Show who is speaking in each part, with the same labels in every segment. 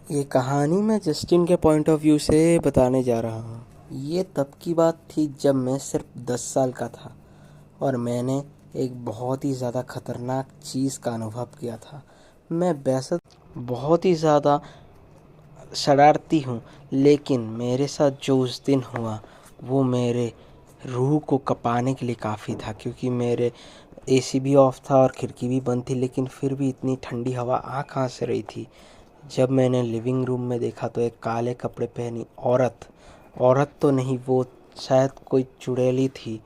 Speaker 1: ये कहानी मैं जस्टिन के पॉइंट ऑफ व्यू से बताने जा रहा हूँ। ये तब की बात थी जब मैं सिर्फ 10 साल का था और मैंने एक बहुत ही ज़्यादा ख़तरनाक चीज़ का अनुभव किया था। मैं वैसे बहुत ही ज़्यादा शरारती हूँ, लेकिन मेरे साथ जो उस दिन हुआ वो मेरे रूह को कँपाने के लिए काफ़ी था, क्योंकि मेरे एसी भी ऑफ था और खिड़की भी बंद थी, लेकिन फिर भी इतनी ठंडी हवा आ कहाँ से रही थी। जब मैंने लिविंग रूम में देखा तो एक काले कपड़े पहनी औरत तो नहीं, वो शायद कोई चुड़ैली थी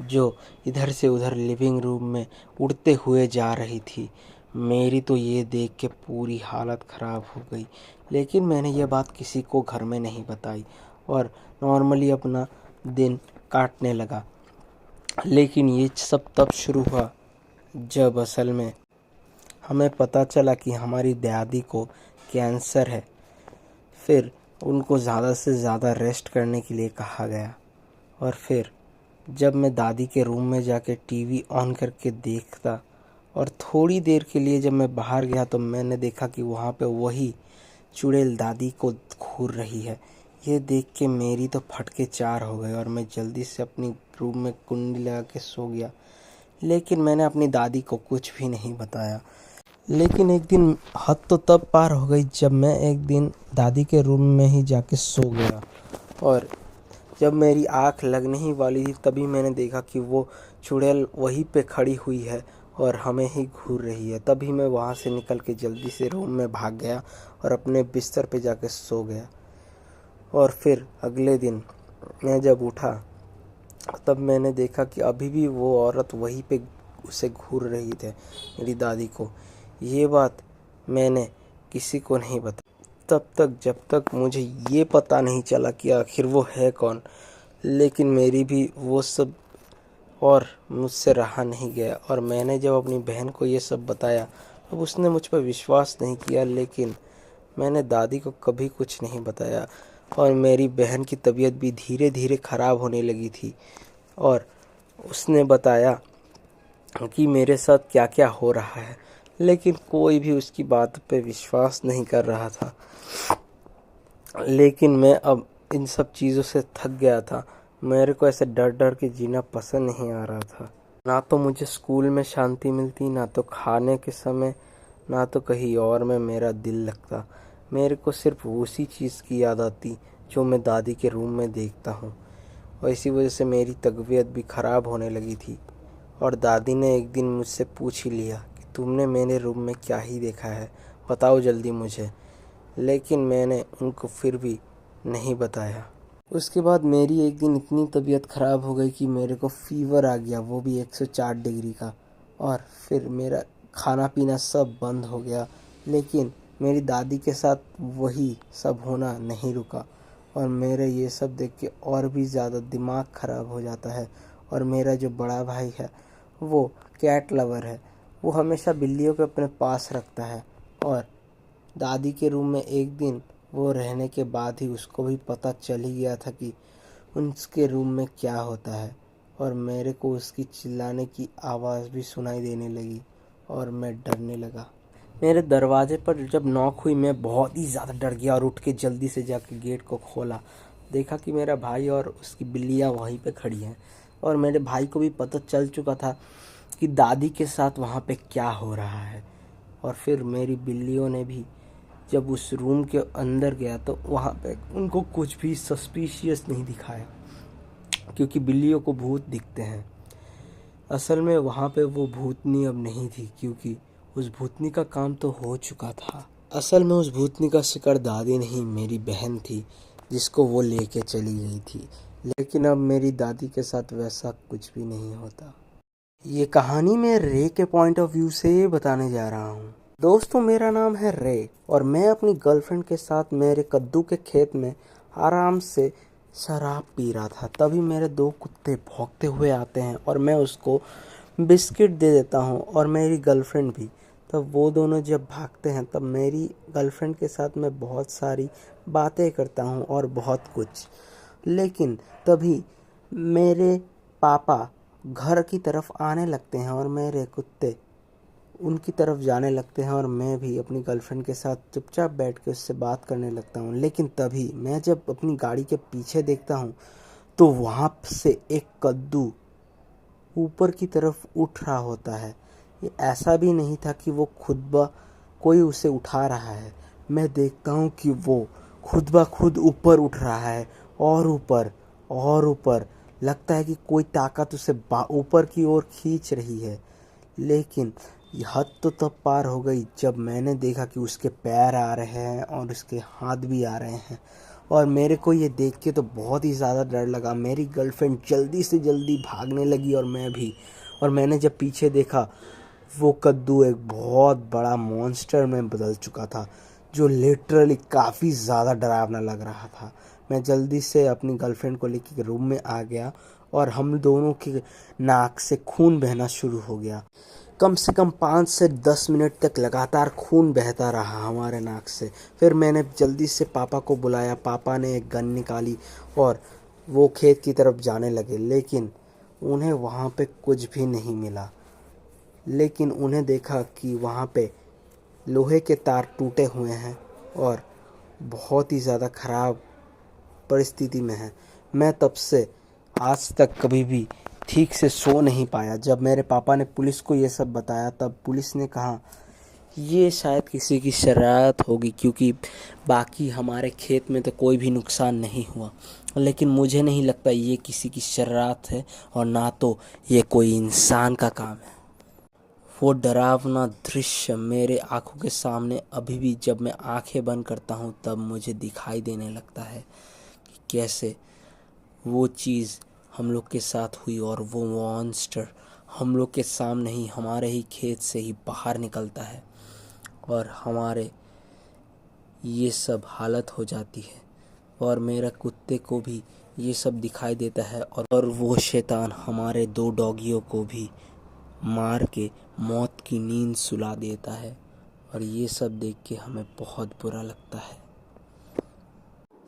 Speaker 1: जो इधर से उधर लिविंग रूम में उड़ते हुए जा रही थी। मेरी तो ये देख के पूरी हालत ख़राब हो गई, लेकिन मैंने ये बात किसी को घर में नहीं बताई और नॉर्मली अपना दिन काटने लगा। लेकिन ये सब तब शुरू हुआ जब असल में हमें पता चला कि हमारी दादी को कैंसर है। फिर उनको ज़्यादा से ज़्यादा रेस्ट करने के लिए कहा गया और फिर जब मैं दादी के रूम में जाके टीवी ऑन करके देखता और थोड़ी देर के लिए जब मैं बाहर गया तो मैंने देखा कि वहाँ पे वही चुड़ैल दादी को घूर रही है। ये देख के मेरी तो फटके चार हो गए और मैं जल्दी से अपनी रूम में कुंडी लगा के सो गया। लेकिन मैंने अपनी दादी को कुछ भी नहीं बताया। लेकिन एक दिन हद तो तब पार हो गई जब मैं एक दिन दादी के रूम में ही जाके सो गया और जब मेरी आँख लगने ही वाली थी तभी मैंने देखा कि वो चुड़ैल वहीं पे खड़ी हुई है और हमें ही घूर रही है। तभी मैं वहाँ से निकल के जल्दी से रूम में भाग गया और अपने बिस्तर पे जाके सो गया। और फिर अगले दिन मैं जब उठा तब मैंने देखा कि अभी भी वो औरत वहीं पे उसे घूर रही थी, मेरी दादी को। ये बात मैंने किसी को नहीं बताई तब तक जब तक मुझे ये पता नहीं चला कि आखिर वो है कौन। लेकिन मेरी भी वो सब और मुझसे रहा नहीं गया और मैंने जब अपनी बहन को ये सब बताया तब उसने मुझ पर विश्वास नहीं किया। लेकिन मैंने दादी को कभी कुछ नहीं बताया और मेरी बहन की तबीयत भी धीरे धीरे ख़राब होने लगी थी और उसने बताया कि मेरे साथ क्या क्या हो रहा है, लेकिन कोई भी उसकी बात पे विश्वास नहीं कर रहा था। लेकिन मैं अब इन सब चीज़ों से थक गया था। मेरे को ऐसे डर डर के जीना पसंद नहीं आ रहा था। ना तो मुझे स्कूल में शांति मिलती, ना तो खाने के समय, ना तो कहीं और में मेरा दिल लगता। मेरे को सिर्फ उसी चीज़ की याद आती जो मैं दादी के रूम में देखता हूँ और इसी वजह से मेरी तबीयत भी ख़राब होने लगी थी। और दादी ने एक दिन मुझसे पूछ ही लिया कि तुमने मेरे रूम में क्या ही देखा है, बताओ जल्दी मुझे। लेकिन मैंने उनको फिर भी नहीं बताया। उसके बाद मेरी एक दिन इतनी तबीयत ख़राब हो गई कि मेरे को फ़ीवर आ गया, वो भी 104 डिग्री का। और फिर मेरा खाना पीना सब बंद हो गया। लेकिन मेरी दादी के साथ वही सब होना नहीं रुका और मेरे ये सब देख के और भी ज़्यादा दिमाग ख़राब हो जाता है। और मेरा जो बड़ा भाई है वो कैट लवर है, वो हमेशा बिल्लियों को अपने पास रखता है और दादी के रूम में एक दिन वो रहने के बाद ही उसको भी पता चल ही गया था कि उसके रूम में क्या होता है। और मेरे को उसकी चिल्लाने की आवाज़ भी सुनाई देने लगी और मैं डरने लगा। मेरे दरवाजे पर जब नॉक हुई मैं बहुत ही ज़्यादा डर गया और उठ के जल्दी से जाके गेट को खोला। देखा कि मेरा भाई और उसकी बिल्लियाँ वहीं पे खड़ी हैं और मेरे भाई को भी पता चल चुका था कि दादी के साथ वहाँ पे क्या हो रहा है। और फिर मेरी बिल्लियों ने भी जब उस रूम के अंदर गया तो वहाँ पे उनको कुछ भी सस्पिशियस नहीं दिखाया, क्योंकि बिल्लियों को भूत दिखते हैं। असल में वहाँ पे वो भूतनी अब नहीं थी, क्योंकि उस भूतनी का काम तो हो चुका था। असल में उस भूतनी का शिकार दादी नहीं, मेरी बहन थी, जिसको वो लेके चली गई थी। लेकिन अब मेरी दादी के साथ वैसा कुछ भी नहीं होता। ये कहानी मैं रे के पॉइंट ऑफ व्यू से बताने जा रहा हूँ। दोस्तों, मेरा नाम है रे और मैं अपनी गर्लफ्रेंड के साथ मेरे कद्दू के खेत में आराम से शराब पी रहा था। तभी मेरे दो कुत्ते भौंकते हुए आते हैं और मैं उसको बिस्किट दे देता हूँ और मेरी गर्लफ्रेंड भी। तब वो दोनों जब भागते हैं तब मेरी गर्लफ्रेंड के साथ मैं बहुत सारी बातें करता हूँ और बहुत कुछ। लेकिन तभी मेरे पापा घर की तरफ आने लगते हैं और मेरे कुत्ते उनकी तरफ जाने लगते हैं और मैं भी अपनी गर्लफ्रेंड के साथ चुपचाप बैठ के उससे बात करने लगता हूँ। लेकिन तभी मैं जब अपनी गाड़ी के पीछे देखता हूँ तो वहाँ से एक कद्दू ऊपर की तरफ उठ रहा होता है। ये ऐसा भी नहीं था कि वो खुद ब कोई उसे उठा रहा है। मैं देखता हूँ कि वो खुद ब खुद ऊपर उठ रहा है और ऊपर और ऊपर। लगता है कि कोई ताकत उसे ऊपर की ओर खींच रही है। लेकिन ये हद तो तब पार हो गई जब मैंने देखा कि उसके पैर आ रहे हैं और उसके हाथ भी आ रहे हैं। और मेरे को ये देख के तो बहुत ही ज़्यादा डर लगा। मेरी गर्लफ्रेंड जल्दी से जल्दी भागने लगी और मैं भी। और मैंने जब पीछे देखा, वो कद्दू एक बहुत बड़ा मॉन्स्टर में बदल चुका था, जो लिटरली काफ़ी ज़्यादा डरावना लग रहा था। मैं जल्दी से अपनी गर्लफ्रेंड को लेकर रूम में आ गया और हम दोनों की नाक से खून बहना शुरू हो गया। कम से कम 5 से 10 मिनट तक लगातार खून बहता रहा हमारे नाक से। फिर मैंने जल्दी से पापा को बुलाया। पापा ने एक गन निकाली और वो खेत की तरफ जाने लगे। लेकिन उन्हें वहाँ पे कुछ भी नहीं मिला। लेकिन उन्हें देखा कि वहाँ पे लोहे के तार टूटे हुए हैं और बहुत ही ज़्यादा ख़राब परिस्थिति में है। मैं तब से आज तक कभी भी ठीक से सो नहीं पाया। जब मेरे पापा ने पुलिस को ये सब बताया तब पुलिस ने कहा ये शायद किसी की शरारत होगी, क्योंकि बाकी हमारे खेत में तो कोई भी नुकसान नहीं हुआ। लेकिन मुझे नहीं लगता ये किसी की शरारत है और ना तो ये कोई इंसान का काम है। वो डरावना दृश्य मेरे आंखों के सामने अभी भी जब मैं आंखें बंद करता हूँ तब मुझे दिखाई देने लगता है कि कैसे वो चीज़ हम लोग के साथ हुई और वो मॉन्स्टर हम लोग के सामने ही हमारे ही खेत से ही बाहर निकलता है और हमारे ये सब हालत हो जाती है। और मेरा कुत्ते को भी ये सब दिखाई देता है और वो शैतान हमारे 2 डॉगियों को भी मार के मौत की नींद सुला देता है। और ये सब देख के हमें बहुत बुरा लगता है।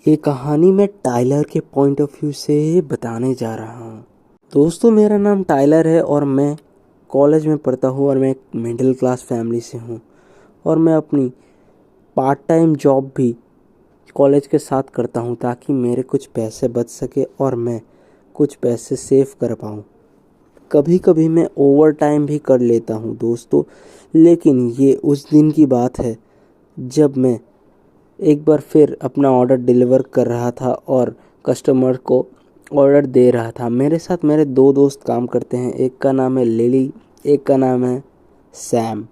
Speaker 1: ये कहानी मैं टाइलर के पॉइंट ऑफ व्यू से बताने जा रहा हूँ। दोस्तों, मेरा नाम टाइलर है और मैं कॉलेज में पढ़ता हूँ और मैं एक मिडिल क्लास फैमिली से हूँ। और मैं अपनी पार्ट टाइम जॉब भी कॉलेज के साथ करता हूँ ताकि मेरे कुछ पैसे बच सके और मैं कुछ पैसे सेव कर पाऊँ। कभी कभी मैं ओवर टाइम भी कर लेता हूँ दोस्तों। लेकिन ये उस दिन की बात है जब मैं एक बार फिर अपना ऑर्डर डिलीवर कर रहा था और कस्टमर को ऑर्डर दे रहा था। मेरे साथ मेरे 2 दोस्त काम करते हैं। एक का नाम है लिली, एक का नाम है सैम।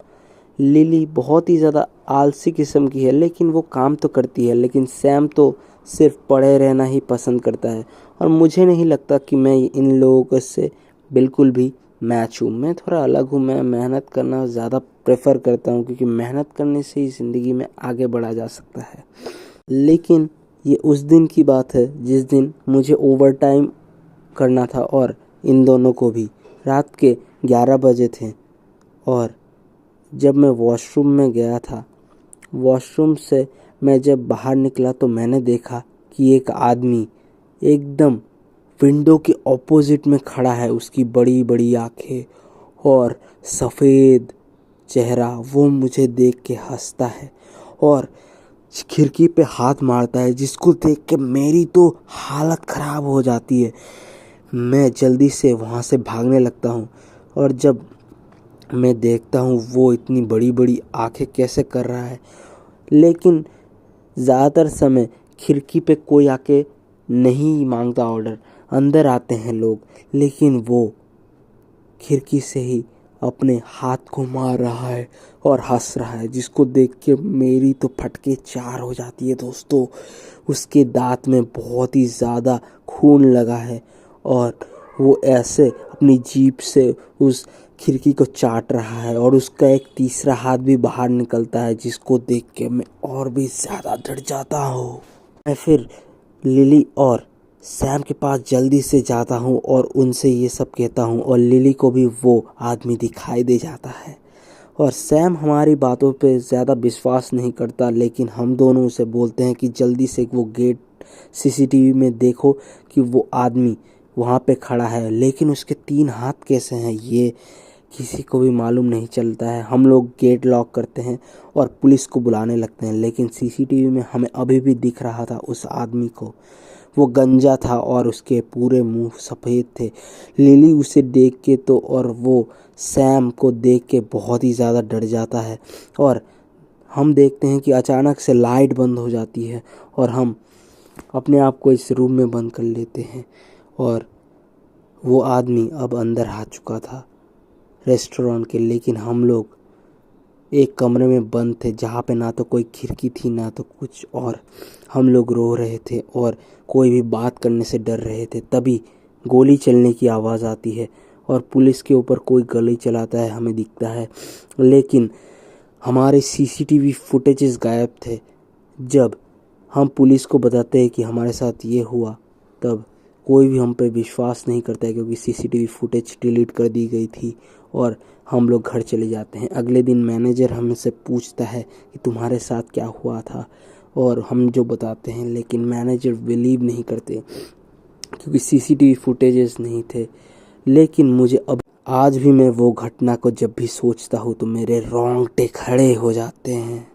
Speaker 1: लिली बहुत ही ज़्यादा आलसी किस्म की है, लेकिन वो काम तो करती है। लेकिन सैम तो सिर्फ पड़े रहना ही पसंद करता है और मुझे नहीं लगता कि मैं इन लोगों से बिल्कुल भी मैच हूँ। मैं थोड़ा अलग हूँ। मैं मेहनत करना ज़्यादा प्रेफर करता हूँ क्योंकि मेहनत करने से ही ज़िंदगी में आगे बढ़ा जा सकता है। लेकिन ये उस दिन की बात है जिस दिन मुझे ओवर टाइम करना था और इन दोनों को भी। रात के 11 बजे थे और जब मैं वॉशरूम में गया था, वॉशरूम से मैं जब बाहर निकला तो मैंने देखा कि एक आदमी एकदम विंडो के ऑपोजिट में खड़ा है। उसकी बड़ी बड़ी आंखें और सफ़ेद चेहरा। वो मुझे देख के हंसता है और खिड़की पे हाथ मारता है, जिसको देख के मेरी तो हालत ख़राब हो जाती है। मैं जल्दी से वहाँ से भागने लगता हूँ और जब मैं देखता हूँ वो इतनी बड़ी बड़ी आंखें कैसे कर रहा है। लेकिन ज़्यादातर समय खिड़की पे कोई आके नहीं मांगता ऑर्डर, अंदर आते हैं लोग। लेकिन वो खिड़की से ही अपने हाथ को मार रहा है और हंस रहा है, जिसको देख के मेरी तो फटके 4 हो जाती है दोस्तों। उसके दांत में बहुत ही ज़्यादा खून लगा है और वो ऐसे अपनी जीभ से उस खिड़की को चाट रहा है और उसका एक तीसरा हाथ भी बाहर निकलता है, जिसको देख के मैं और भी ज़्यादा डर जाता हूँ। मैं फिर लिली और सैम के पास जल्दी से जाता हूँ और उनसे ये सब कहता हूँ और लिली को भी वो आदमी दिखाई दे जाता है। और सैम हमारी बातों पे ज़्यादा विश्वास नहीं करता, लेकिन हम दोनों उसे बोलते हैं कि जल्दी से वो गेट सीसीटीवी में देखो कि वो आदमी वहाँ पे खड़ा है। लेकिन उसके 3 हाथ कैसे हैं ये किसी को भी मालूम नहीं चलता है। हम लोग गेट लॉक करते हैं और पुलिस को बुलाने लगते हैं, लेकिन सीसीटीवी में हमें अभी भी दिख रहा था उस आदमी को। वो गंजा था और उसके पूरे मुंह सफ़ेद थे। लिली उसे देख के तो और वो सैम को देख के बहुत ही ज़्यादा डर जाता है। और हम देखते हैं कि अचानक से लाइट बंद हो जाती है और हम अपने आप को इस रूम में बंद कर लेते हैं। और वो आदमी अब अंदर आ चुका था रेस्टोरेंट के, लेकिन हम लोग एक कमरे में बंद थे जहाँ पे ना तो कोई खिड़की थी ना तो कुछ, और हम लोग रो रहे थे और कोई भी बात करने से डर रहे थे। तभी गोली चलने की आवाज़ आती है और पुलिस के ऊपर कोई गोली चलाता है हमें दिखता है, लेकिन हमारे सीसीटीवी फुटेजेस गायब थे। जब हम पुलिस को बताते हैं कि हमारे साथ ये हुआ, तब कोई भी हम पे विश्वास नहीं करता है क्योंकि सीसीटीवी फुटेज डिलीट कर दी गई थी और हम लोग घर चले जाते हैं। अगले दिन मैनेजर हमसे पूछता है कि तुम्हारे साथ क्या हुआ था, और हम जो बताते हैं, लेकिन मैनेजर बिलीव नहीं करते क्योंकि सीसीटीवी फुटेजेस नहीं थे। लेकिन मुझे अब आज भी मैं वो घटना को जब भी सोचता हूँ तो मेरे रोंगटे खड़े हो जाते हैं।